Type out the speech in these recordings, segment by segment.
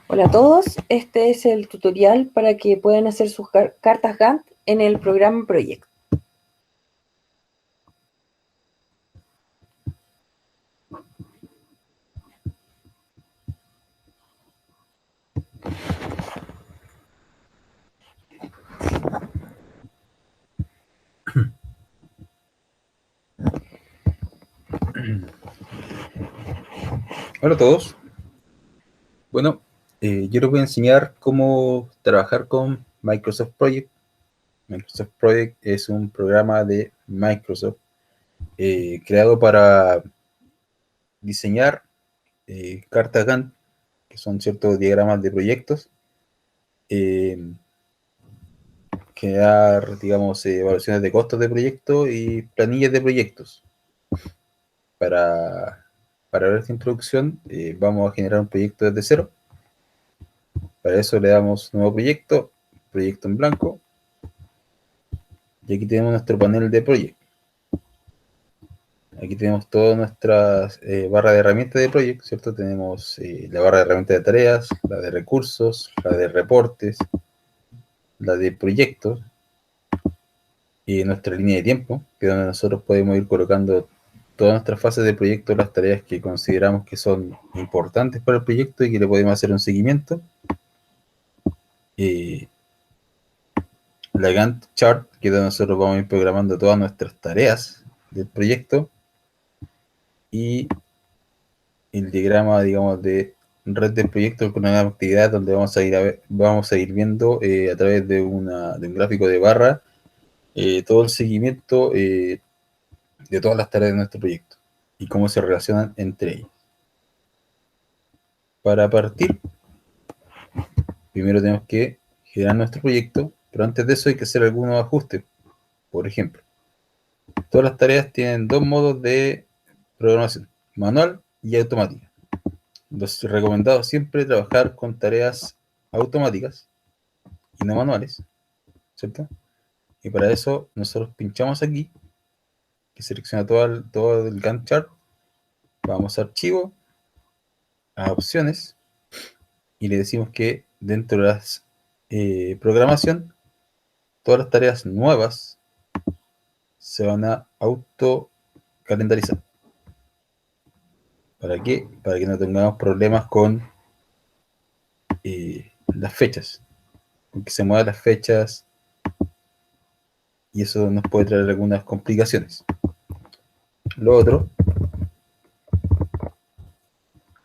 Hola a todos, este es el tutorial para que puedan hacer sus cartas Gantt en el programa Project. Hola a todos. Bueno, yo les voy a enseñar cómo trabajar con Microsoft Project. Microsoft Project es un programa de Microsoft creado para diseñar cartas Gantt, que son ciertos diagramas de proyectos, eh, crear, digamos, evaluaciones de costos de proyectos y planillas de proyectos. Para ver esta introducción, vamos a generar un proyecto desde cero. Para eso le damos nuevo proyecto, proyecto en blanco. Y aquí tenemos nuestro panel de Project. Aquí tenemos todas nuestras barras de herramientas de Project, ¿cierto? Tenemos la barra de herramientas de tareas, la de recursos, la de reportes, la de proyectos y nuestra línea de tiempo, que es donde nosotros podemos ir colocando todas nuestras fases de proyecto, las tareas que consideramos que son importantes para el proyecto y que le podemos hacer un seguimiento. La Gantt chart, que es donde nosotros vamos a ir programando todas nuestras tareas del proyecto, y el diagrama, digamos, de red del proyecto con una actividad donde vamos a ir viendo a través de un gráfico de barra todo el seguimiento de todas las tareas de nuestro proyecto y cómo se relacionan entre ellas. Para partir, primero tenemos que generar nuestro proyecto, pero antes de eso hay que hacer algunos ajustes. Por ejemplo, todas las tareas tienen dos modos de programación, manual y automática. Los recomendados siempre trabajar con tareas automáticas y no manuales, ¿cierto? Y para eso nosotros pinchamos aquí, que selecciona todo el Gantt chart, vamos a archivo, a opciones, y le decimos que dentro de las programación, todas las tareas nuevas se van a auto calendarizar. ¿Para qué? Para que no tengamos problemas con las fechas, con que se muevan las fechas, y eso nos puede traer algunas complicaciones. Lo otro,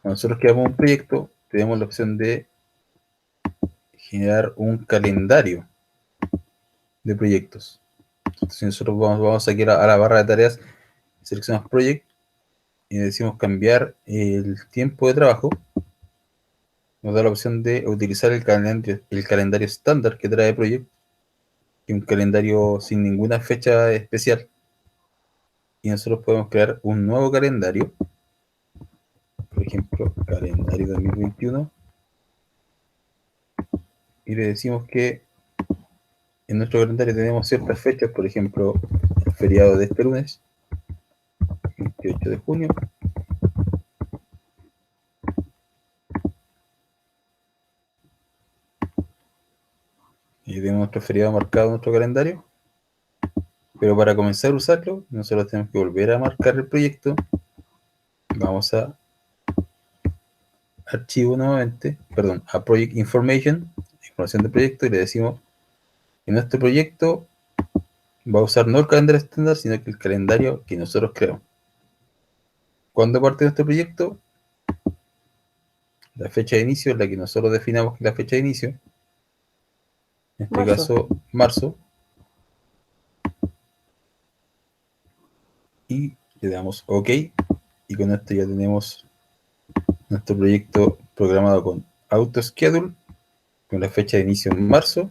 cuando nosotros creamos un proyecto, tenemos la opción de generar un calendario de proyectos. Entonces, si nosotros vamos aquí a la barra de tareas, seleccionamos Project y decimos cambiar el tiempo de trabajo, nos da la opción de utilizar el calendario estándar que trae Project, y un calendario sin ninguna fecha especial. Y nosotros podemos crear un nuevo calendario, por ejemplo, calendario 2021, y le decimos que en nuestro calendario tenemos ciertas fechas, por ejemplo, el feriado de este lunes, 28 de junio, y tenemos nuestro feriado marcado en nuestro calendario. Pero para comenzar a usarlo, nosotros tenemos que volver a marcar el proyecto. Vamos a archivo nuevamente, perdón, a Project Information, información del proyecto, y le decimos que nuestro proyecto va a usar no el calendario estándar, sino que el calendario que nosotros creamos. ¿Cuándo parte nuestro proyecto? La fecha de inicio es la que nosotros definamos que es la fecha de inicio, en este Marzo. caso marzo, y le damos OK, y con esto ya tenemos nuestro proyecto programado con AutoSchedule, con la fecha de inicio en marzo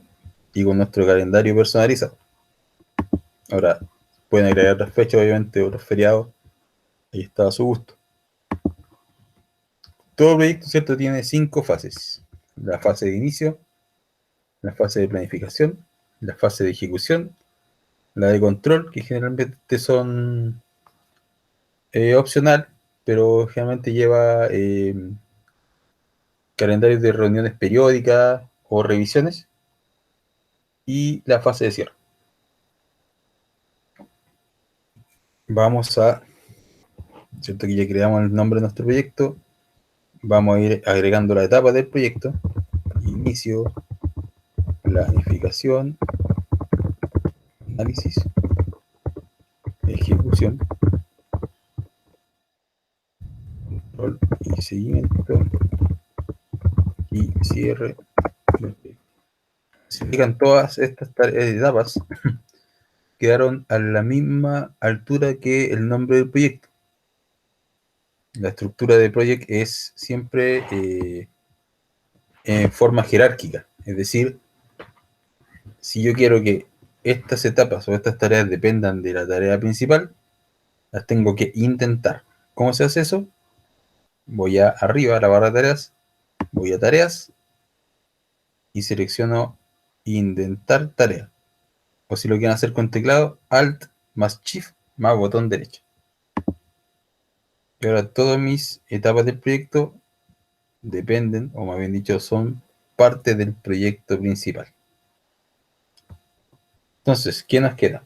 y con nuestro calendario personalizado. Ahora, pueden agregar otras fechas, obviamente, otros feriados, ahí está a su gusto. Todo proyecto, ¿cierto?, tiene 5 fases: la fase de inicio, la fase de planificación, la fase de ejecución, la de control, que generalmente son opcional, pero generalmente lleva calendarios de reuniones periódicas o revisiones, y la fase de cierre. Vamos a, cierto que ya creamos el nombre de nuestro proyecto, vamos a ir agregando la etapa del proyecto: inicio, planificación, análisis, ejecución, control y seguimiento, y cierre. Se indican todas estas etapas, quedaron a la misma altura que el nombre del proyecto. La estructura de proyecto es siempre en forma jerárquica, es decir, si yo quiero que estas etapas o estas tareas dependan de la tarea principal, las tengo que intentar. ¿Cómo se hace eso? Voy arriba a la barra de tareas, voy a tareas y selecciono intentar tarea. O si lo quieren hacer con teclado, Alt más Shift más botón derecho. Y ahora todas mis etapas del proyecto dependen, o más bien dicho, son parte del proyecto principal. Entonces, ¿qué nos queda?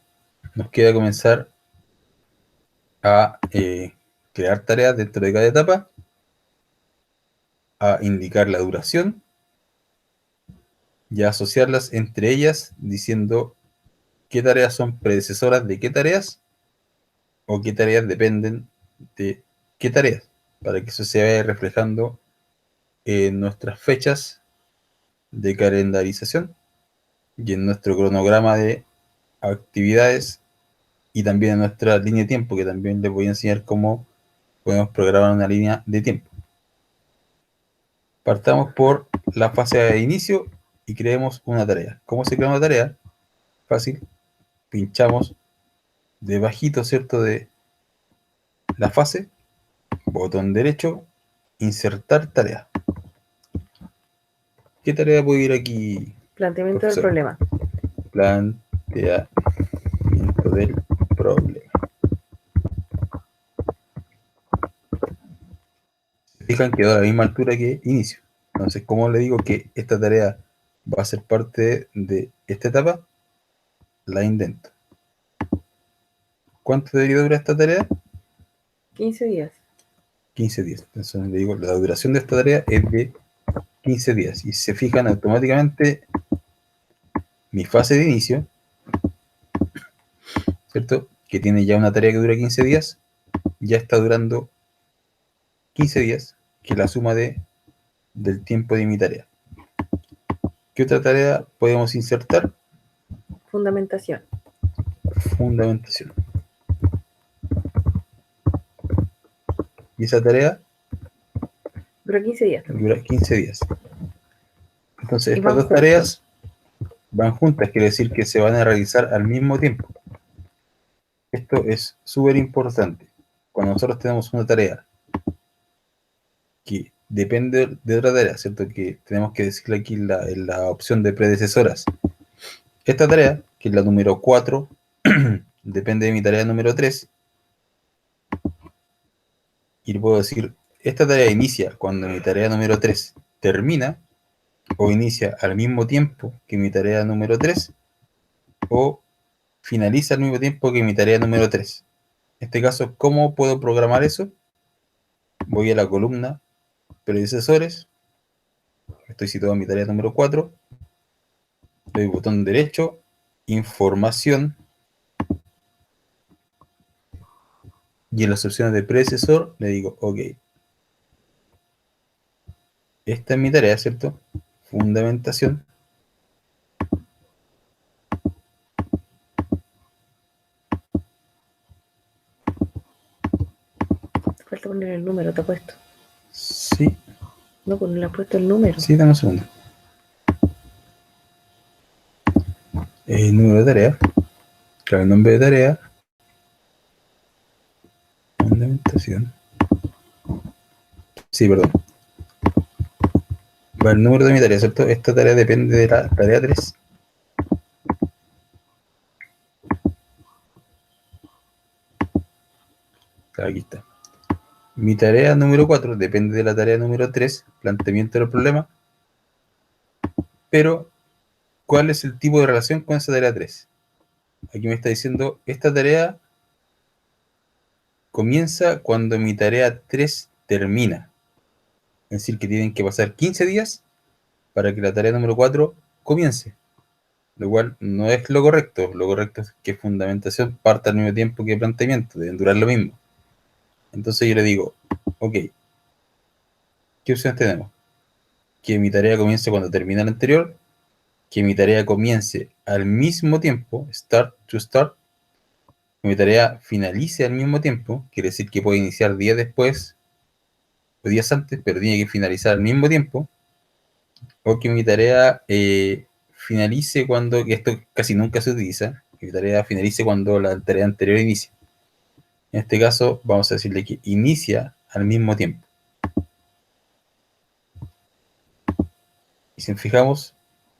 Nos queda comenzar a crear tareas dentro de cada etapa, a indicar la duración y a asociarlas entre ellas diciendo qué tareas son predecesoras de qué tareas o qué tareas dependen de qué tareas, para que eso se vaya reflejando en nuestras fechas de calendarización y en nuestro cronograma de actividades y también en nuestra línea de tiempo, que también les voy a enseñar cómo podemos programar una línea de tiempo. Partamos por la fase de inicio y creemos una tarea. ¿Cómo se crea una tarea? Fácil. Pinchamos debajito, ¿cierto?, de la fase, botón derecho, insertar tarea. ¿Qué tarea puede ir aquí, Planteamiento profesor? del problema. Planteamiento del problema. Fijan, quedó a la misma altura que inicio. Entonces, ¿cómo le digo que esta tarea va a ser parte de esta etapa? La indento. ¿Cuánto debería durar esta tarea? 15 días. 15 días. Entonces le digo, la duración de esta tarea es de 15 días. Y se fijan automáticamente mi fase de inicio, ¿cierto?, que tiene ya una tarea que dura 15 días, ya está durando 15 días, que es la suma del tiempo de mi tarea. ¿Qué otra tarea podemos insertar? Fundamentación. Fundamentación. Y esa tarea Dura 15 días también. dura 15 días. Entonces, Y estas van dos juntos. tareas van juntas, quiere decir que se van a realizar al mismo tiempo. Esto es súper importante. Cuando nosotros tenemos una tarea que depende de otra tarea, ¿cierto?, que tenemos que decirle aquí en la opción de predecesoras. Esta tarea, que es la número 4, depende de mi tarea número 3. Y le puedo decir, esta tarea inicia cuando mi tarea número 3 termina, o inicia al mismo tiempo que mi tarea número 3, o finaliza al mismo tiempo que mi tarea número 3. En este caso, ¿cómo puedo programar eso? Voy a la columna predecesores, estoy situado en mi tarea número 4, doy botón derecho, información, y en las opciones de predecesor le digo, ok, esta es mi tarea, ¿cierto? Fundamentación. Falta poner el número, te ha puesto. Sí, No, pues no le has puesto el número. sí, dame un segundo. El número de tarea, claro, el nombre de tarea, fundamentación. Sí, perdón. Va el número de mi tarea, ¿cierto? Esta tarea depende de la tarea 3. Claro, aquí está. mi tarea número 4 depende de la tarea número 3, planteamiento del problema, pero ¿cuál es el tipo de relación con esa tarea 3? Aquí me está diciendo, esta tarea comienza cuando mi tarea 3 termina. Es decir, que tienen que pasar 15 días para que la tarea número 4 comience. Lo cual no es lo correcto. Lo correcto es que fundamentación parta al mismo tiempo que planteamiento. Deben durar lo mismo. Entonces yo le digo, ok, ¿qué opciones tenemos? Que mi tarea comience cuando termina la anterior, que mi tarea comience al mismo tiempo, start to start, que mi tarea finalice al mismo tiempo, quiere decir que puede iniciar días después o días antes, pero tiene que finalizar al mismo tiempo, o que mi tarea finalice cuando, y esto casi nunca se utiliza, que mi tarea finalice cuando la tarea anterior inicie. En este caso vamos a decirle que inicia al mismo tiempo. Y si nos fijamos,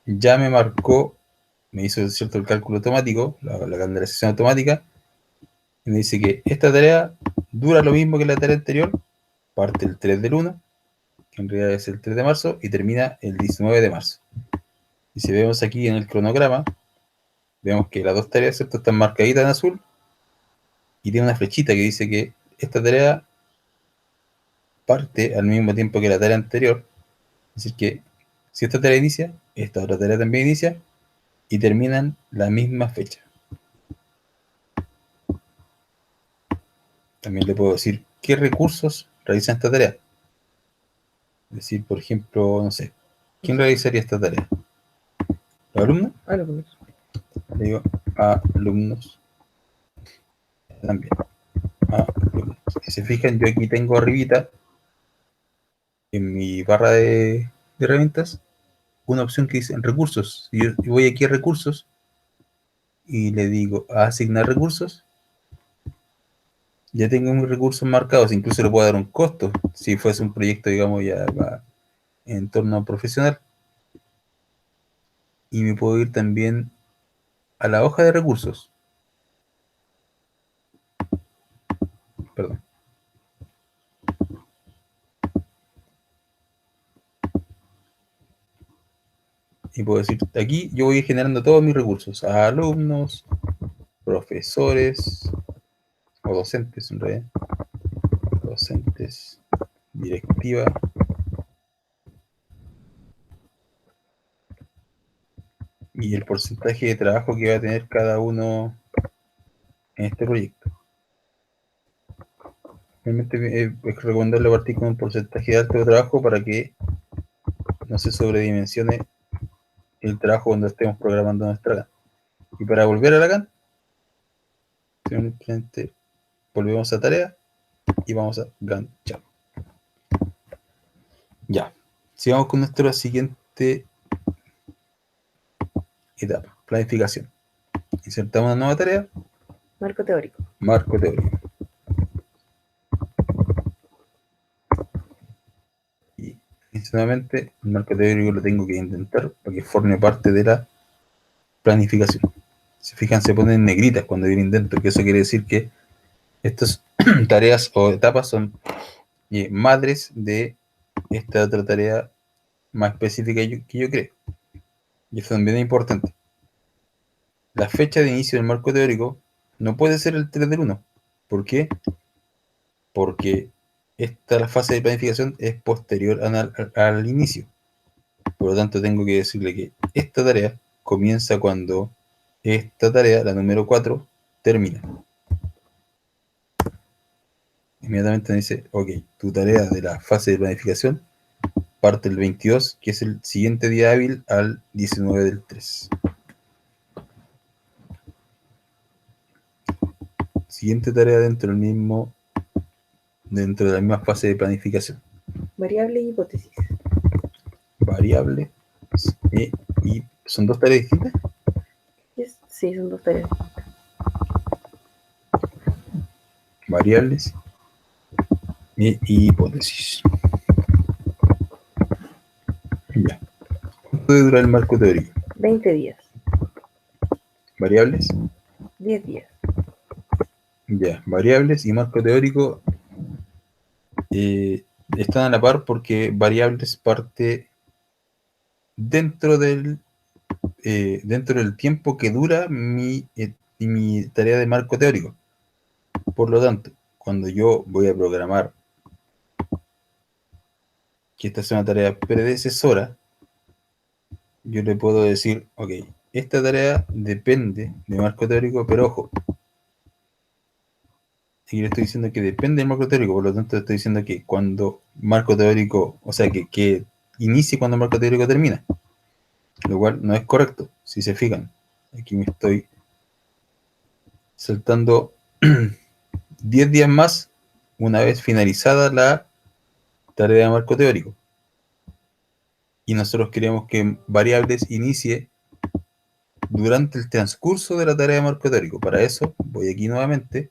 ya me marcó, me hizo cierto el cálculo automático, la calendarización automática, y me dice que esta tarea dura lo mismo que la tarea anterior, parte el 3 del 1, que en realidad es el 3 de marzo, y termina el 19 de marzo. Y si vemos aquí en el cronograma, vemos que las dos tareas, ¿cierto?, están marcaditas en azul, y tiene una flechita que dice que esta tarea parte al mismo tiempo que la tarea anterior, es decir que si esta tarea inicia, esta otra tarea también inicia, y terminan la misma fecha. También le puedo decir qué recursos realizan esta tarea. Es decir, por ejemplo, no sé, ¿quién realizaría esta tarea? ¿Los alumnos? Alumnos. Le digo alumnos. También. Alumnos. Si se fijan, yo aquí tengo arribita, en mi barra de herramientas, una opción que dice recursos. Y yo voy aquí a recursos y le digo a asignar recursos. Ya tengo mis recursos marcados, incluso le puedo dar un costo, si fuese un proyecto, digamos, ya en entorno profesional. Y me puedo ir también a la hoja de recursos. Perdón. Y puedo decir, aquí yo voy generando todos mis recursos, a alumnos, profesores, o docentes en realidad, docentes, directiva, y el porcentaje de trabajo que va a tener cada uno en este proyecto. Realmente es recomendable partir con un porcentaje de alto de trabajo para que no se sobredimensione el trabajo cuando estemos programando nuestra GAN. Y para volver a la GAN, simplemente volvemos a tarea y vamos a GAN. Chao. Ya. Sigamos con nuestra siguiente etapa, planificación. Insertamos una nueva tarea. Marco teórico. Marco teórico. Y sinceramente, el marco teórico lo tengo que intentar para que forme parte de la planificación. Si fijan, se ponen negritas cuando viene intento, que eso quiere decir que estas tareas o etapas son madres de esta otra tarea más específica que yo creo. Y eso también es importante. La fecha de inicio del marco teórico no puede ser el 3 del 1. ¿Por qué? Porque la fase de planificación es posterior al inicio. Por lo tanto, tengo que decirle que esta tarea comienza cuando esta tarea, la número 4, termina. Inmediatamente me dice, ok, tu tarea de la fase de planificación parte el 22, que es el siguiente día hábil al 19 del 3. Siguiente tarea dentro de la misma fase de planificación. Variable y hipótesis. Variable y ¿son dos tareas distintas? Sí, son dos tareas. Variables y hipótesis. Ya. ¿Cuánto debe durar el marco teórico? 20 días. Variables. 10 días. Ya, variables y marco teórico están a la par porque variables parte dentro del tiempo que dura mi tarea de marco teórico. Por lo tanto, cuando yo voy a programar que esta sea una tarea predecesora, yo le puedo decir, ok, esta tarea depende de marco teórico, pero ojo, aquí le estoy diciendo que depende del marco teórico, por lo tanto estoy diciendo que cuando marco teórico, o sea, que inicie cuando marco teórico termina, lo cual no es correcto, si se fijan. Aquí me estoy saltando 10 días más una vez finalizada la tarea de marco teórico. Y nosotros queremos que variables inicie durante el transcurso de la tarea de marco teórico. Para eso voy aquí nuevamente,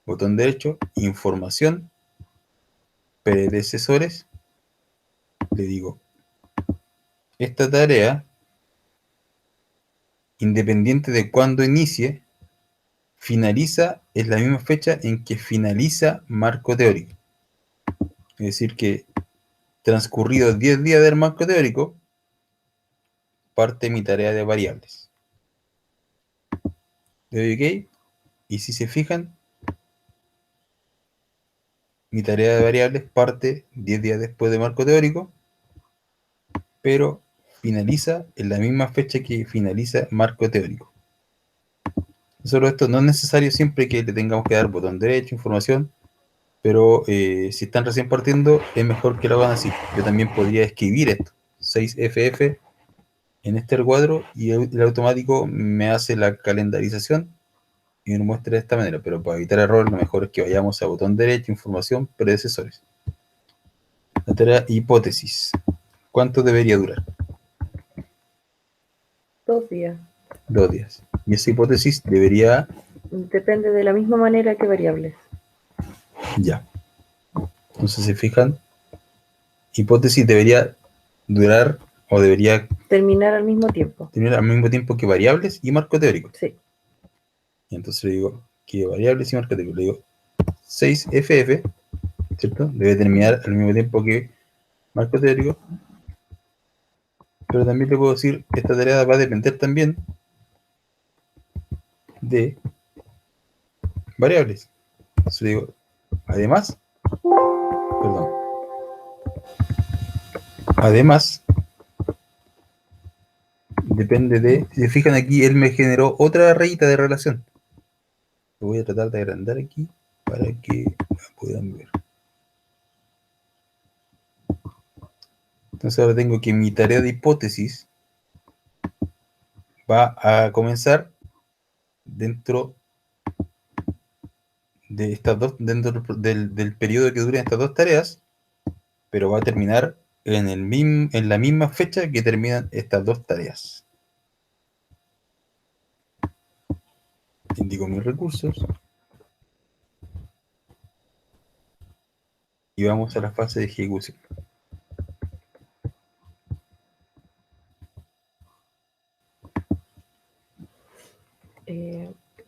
botón derecho, información, predecesores, le digo, esta tarea, independiente de cuándo inicie, finaliza en la misma fecha en que finaliza marco teórico. Es decir que transcurridos 10 días del marco teórico, parte mi tarea de variables. Le doy OK, y si se fijan, mi tarea de variables parte 10 días después de marco teórico, pero finaliza en la misma fecha que finaliza marco teórico. Solo esto no es necesario siempre que le tengamos que dar botón derecho, información, pero si están recién partiendo, es mejor que lo hagan así. Yo también podría escribir esto, 6FF, en este recuadro, y el automático me hace la calendarización y me muestra de esta manera, pero para evitar error, lo mejor es que vayamos a botón derecho, información, predecesores. La tarea hipótesis. ¿Cuánto debería durar? 2 días. 2 días. Y esa hipótesis debería... Depende de la misma manera que variables. Ya. Entonces, se fijan, hipótesis debería durar o debería Terminar al mismo tiempo. tener al mismo tiempo que variables y marco teórico. Sí. Y entonces le digo que variables y marco teórico. Le digo 6FF, ¿cierto? Debe terminar al mismo tiempo que marco teórico. Pero también le puedo decir que esta tarea va a depender también de variables. Entonces le digo, además, perdón, además, depende de, si se fijan aquí, él me generó otra rayita de relación. Lo voy a tratar de agrandar aquí para que la puedan ver. Entonces ahora tengo que mi tarea de hipótesis va a comenzar dentro de estas dos, dentro del periodo que duren estas dos tareas, pero va a terminar en la misma fecha que terminan estas dos tareas. Indico mis recursos y vamos a la fase de ejecución.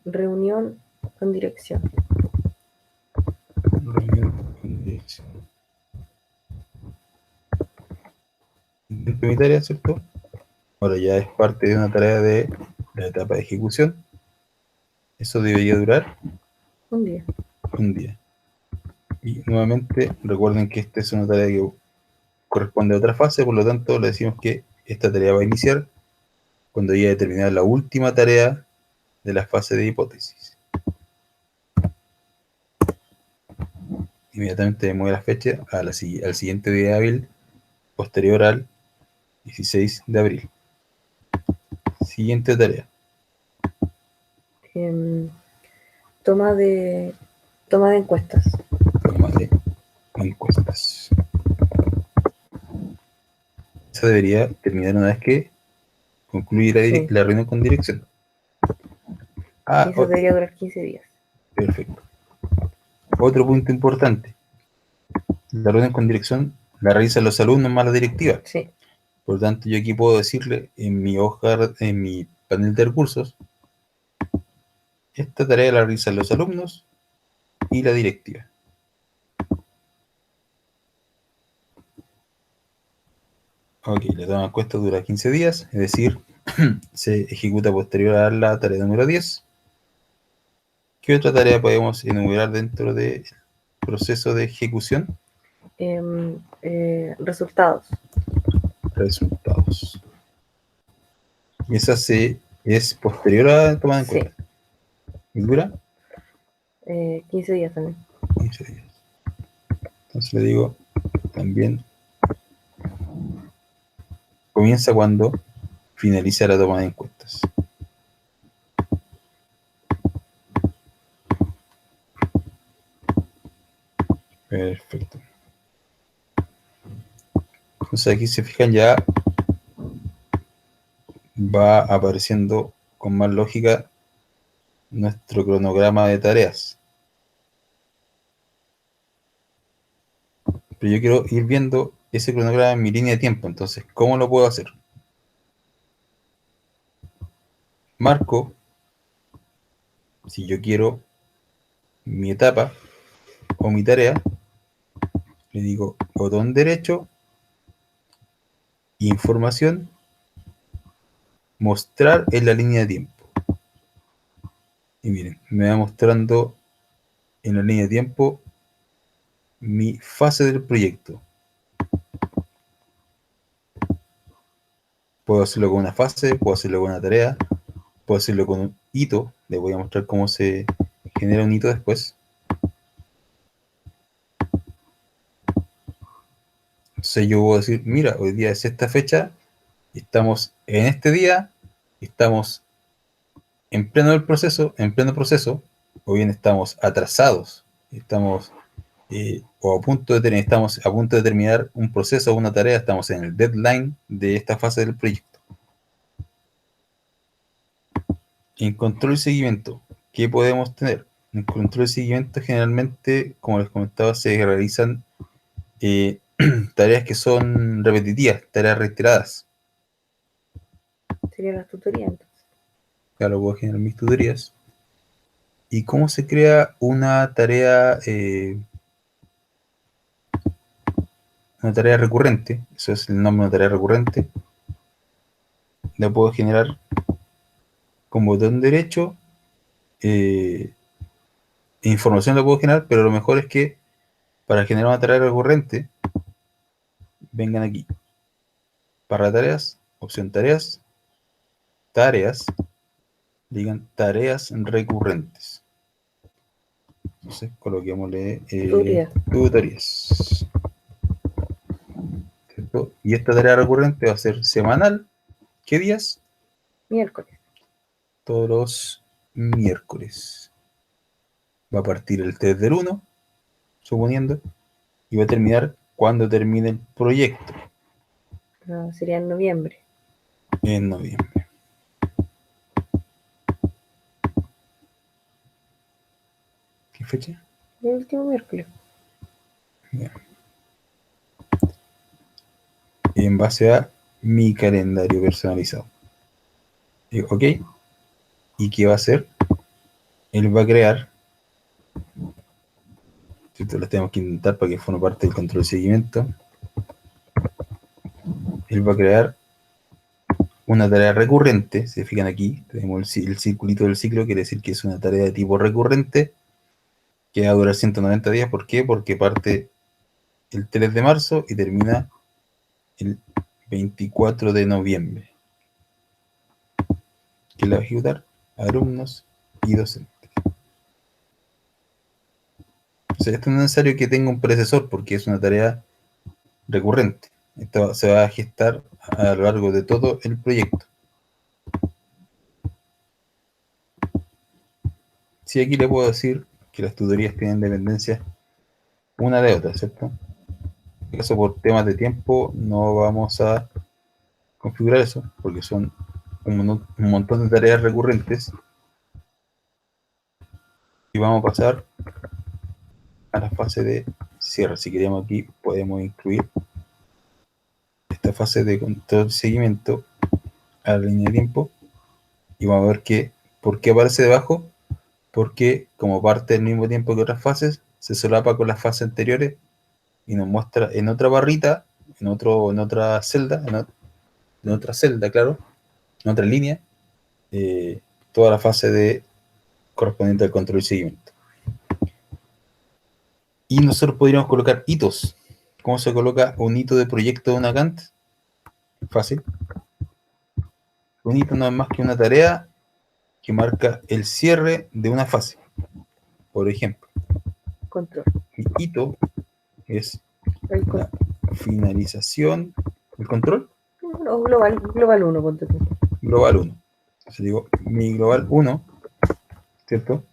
Reunión con dirección. Reunión con dirección. Dentro de mi tarea, ¿cierto? Ahora ya es parte de una tarea de la etapa de ejecución. Eso debería durar 1 día. un día. Y nuevamente recuerden que esta es una tarea que corresponde a otra fase, por lo tanto le decimos que esta tarea va a iniciar cuando haya terminado la última tarea de la fase de hipótesis. Inmediatamente me mueve la fecha al siguiente día hábil posterior al 16 de abril. Siguiente tarea. Toma de encuestas. Toma de encuestas. Esa debería terminar una vez que concluye Sí. la reunión con dirección. Y eso debería durar 15 días. Perfecto. Otro punto importante. La reunión con dirección la realizan los alumnos más la directiva. Sí. Por lo tanto, yo aquí puedo decirle en mi hoja, en mi panel de recursos, esta tarea la realizan los alumnos y la directiva. Ok, la toma de encuesta dura 15 días, es decir, se ejecuta posterior a la tarea número 10. ¿Qué otra tarea podemos enumerar dentro del proceso de ejecución? Resultados. Resultados. Y esa es posterior a la toma de Sí, encuesta. ¿Y dura? 15 días también. 15 días. Entonces le digo también comienza cuando finaliza la toma de encuestas. Perfecto. Entonces aquí se fijan ya va apareciendo con más lógica nuestro cronograma de tareas. Pero yo quiero ir viendo ese cronograma en mi línea de tiempo. Entonces, ¿cómo lo puedo hacer? Marco, si yo quiero mi etapa o mi tarea, le digo botón derecho, información, mostrar en la línea de tiempo. Y miren, me va mostrando en la línea de tiempo mi fase del proyecto. Puedo hacerlo con una fase, puedo hacerlo con una tarea, puedo hacerlo con un hito. Les voy a mostrar cómo se genera un hito después. Entonces yo voy a decir, mira, hoy día es esta fecha, estamos en este día, estamos en pleno proceso, o bien estamos atrasados, estamos o a punto de estamos a punto de terminar un proceso o una tarea, estamos en el deadline de esta fase del proyecto. En control y seguimiento, ¿qué podemos tener? En control y seguimiento generalmente, como les comentaba, se realizan tareas que son repetitivas, tareas reiteradas. Serían las tutorías entonces. Claro, puedo generar mis tutorías. ¿Y cómo se crea una tarea recurrente? Eso es el nombre de una tarea recurrente. La puedo generar con botón derecho. Información la puedo generar, pero lo mejor es que para generar una tarea recurrente, vengan aquí. Para tareas, opción tareas, tareas, digan tareas recurrentes. Entonces coloquémosle tutorías. ¿Cierto? Y esta tarea recurrente va a ser semanal. ¿Qué días? Miércoles. Todos los miércoles. Va a partir el 3 del 1, suponiendo, y va a terminar cuando termine el proyecto, Sería en noviembre. en noviembre. ¿Qué fecha? El último miércoles. Bien. En base a mi calendario personalizado. Ok. ¿Y qué va a hacer? Él va a crear, ¿cierto? Las tenemos que intentar para que forme parte del control de seguimiento. Él va a crear una tarea recurrente. Se fijan aquí, tenemos el circulito del ciclo, quiere decir que es una tarea de tipo recurrente que va a durar 190 días. ¿Por qué? Porque parte el 3 de marzo y termina el 24 de noviembre. ¿Quién la va a ejecutar? Alumnos y docentes. O sea, esto no es necesario que tenga un predecesor porque es una tarea recurrente. Esto se va a gestar a lo largo de todo el proyecto. Sí, aquí le puedo decir que las tutorías tienen dependencias una de otra, ¿cierto? En este caso, por temas de tiempo, no vamos a configurar eso, porque son un montón de tareas recurrentes. Y vamos a pasar a la fase de cierre. Si queremos aquí, podemos incluir esta fase de control de seguimiento a la línea de tiempo. Y vamos a ver por qué aparece debajo. Porque como parte del mismo tiempo que otras fases, se solapa con las fases anteriores y nos muestra en otra barrita en otra celda, en otra celda, claro, en otra línea, toda la fase de correspondiente al control y seguimiento. Y nosotros podríamos colocar hitos. ¿Cómo se coloca un hito de proyecto de una Gantt? Fácil. Un hito no es más que una tarea que marca el cierre de una fase. Por ejemplo, Control. el hito es El la finalización del control no, global 1, ponte tú. global 1. Entonces digo, mi global 1, ¿cierto?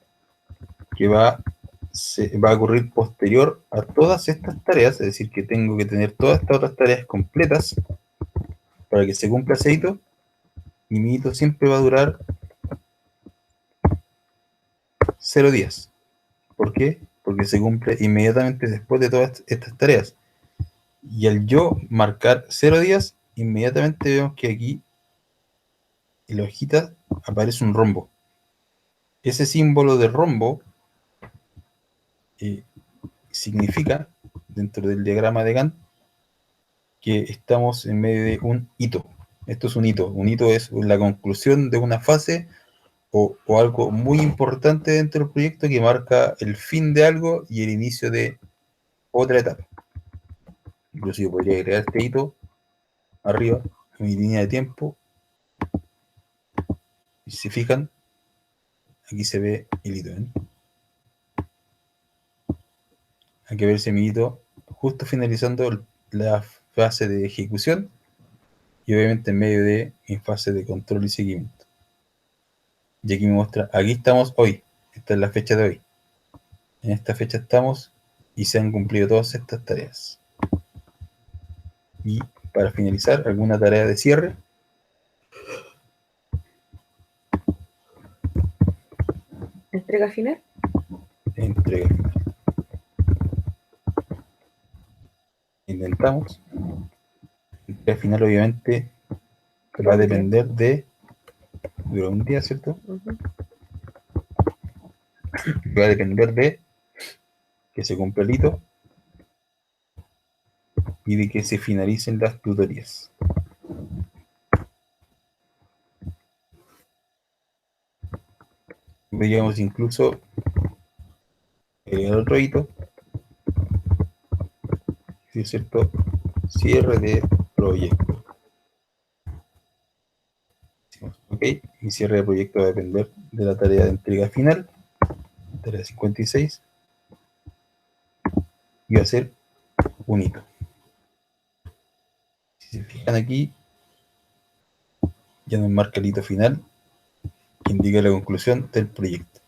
Que va a ocurrir posterior a todas estas tareas, es decir, que tengo que tener todas estas otras tareas completas para que se cumpla ese hito, y mi hito siempre va a durar 0 días. ¿Por qué? Porque se cumple inmediatamente después de todas estas tareas. Y al yo marcar 0 días, inmediatamente vemos que aquí en la hojita aparece un rombo. Ese símbolo de rombo significa, dentro del diagrama de Gantt, que estamos en medio de un hito. Esto es un hito. Un hito es la conclusión de una fase o algo muy importante dentro del proyecto que marca el fin de algo y el inicio de otra etapa. Incluso yo podría crear este hito arriba, en mi línea de tiempo. Y si se fijan, aquí se ve el hito. Aquí verse mi hito justo finalizando la fase de ejecución y obviamente en medio de mi fase de control y seguimiento. Y aquí me muestra, aquí estamos hoy, esta es la fecha de hoy. En esta fecha estamos y se han cumplido todas estas tareas. Y para finalizar, alguna tarea de cierre. Entrega final. Entrega final. Intentamos. Entrega final obviamente va a depender de... Dura un día, ¿cierto? Va a depender de que se cumpla el hito y de que se finalicen las tutorías. Veíamos incluso el otro hito, ¿sí es cierto? Cierre de proyecto. Decimos, ok, mi cierre de proyecto va a depender de la tarea de entrega final, tarea 56, y va a ser un hito. Si se fijan aquí, ya nos marca el hito final, que indica la conclusión del proyecto,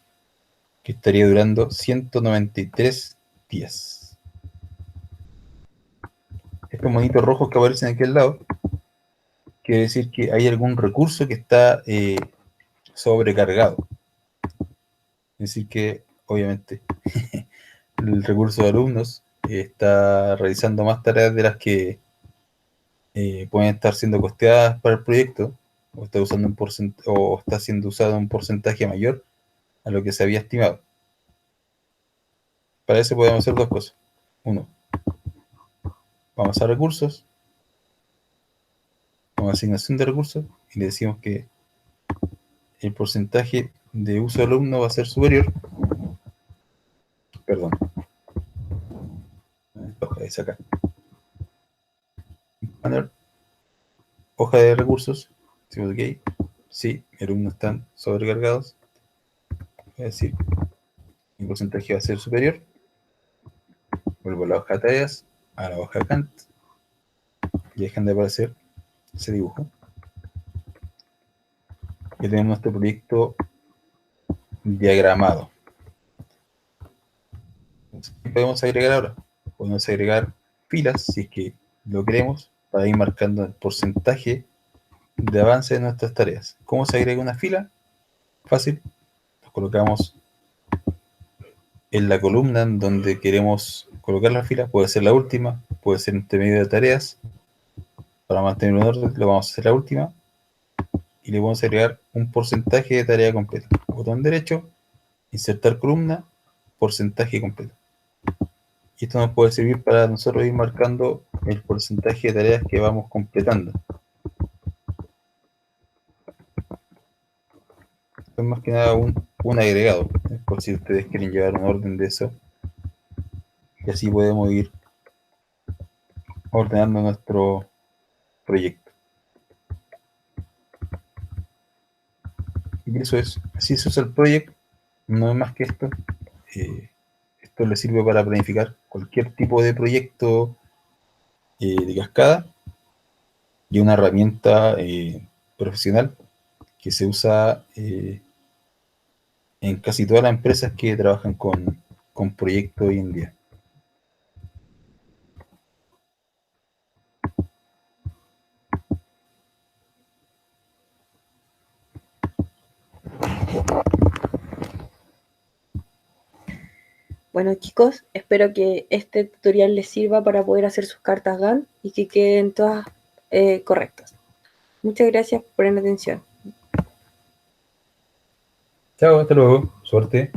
que estaría durando 193 días. Estos monitos rojos que aparecen aquí al lado, quiere decir que hay algún recurso que está sobrecargado. Es decir que, obviamente, el recurso de alumnos está realizando más tareas de las que pueden estar siendo costeadas para el proyecto, o está usando o está siendo usado un porcentaje mayor a lo que se había estimado. Para eso podemos hacer dos cosas. Uno, vamos a recursos, vamos a asignación de recursos, y le decimos que el porcentaje de uso de alumno va a ser superior. Perdón. Hoja de sacar. Banner, hoja de recursos. Decimos ok. Sí, mis alumnos están sobrecargados. Voy a decir, mi porcentaje va a ser superior. Vuelvo a la hoja de tareas, a la hoja de Gantt, y dejan de aparecer ese dibujo. Y tenemos nuestro proyecto diagramado. ¿Qué podemos agregar ahora? Podemos agregar filas, si es que lo queremos, para ir marcando el porcentaje de avance de nuestras tareas. ¿Cómo se agrega una fila? Fácil. Nos colocamos en la columna en donde queremos colocar la fila. Puede ser la última, puede ser entre medio de tareas. Para mantener un orden, lo vamos a hacer la última. Y le vamos a agregar un porcentaje de tarea completa. Botón derecho, insertar columna, porcentaje completo. Y esto nos puede servir para nosotros ir marcando el porcentaje de tareas que vamos completando. Esto es más que nada un agregado, por si ustedes quieren llevar un orden de eso, y así podemos ir ordenando nuestro proyecto. Y eso es, así se usa el proyecto, no es más que esto. Esto le sirve para planificar cualquier tipo de proyecto de cascada, y una herramienta profesional que se usa en casi todas las empresas que trabajan con proyectos hoy en día. Bueno, chicos, espero que este tutorial les sirva para poder hacer sus cartas Gantt y que queden todas correctas. Muchas gracias por poner atención. Chao, hasta luego, suerte.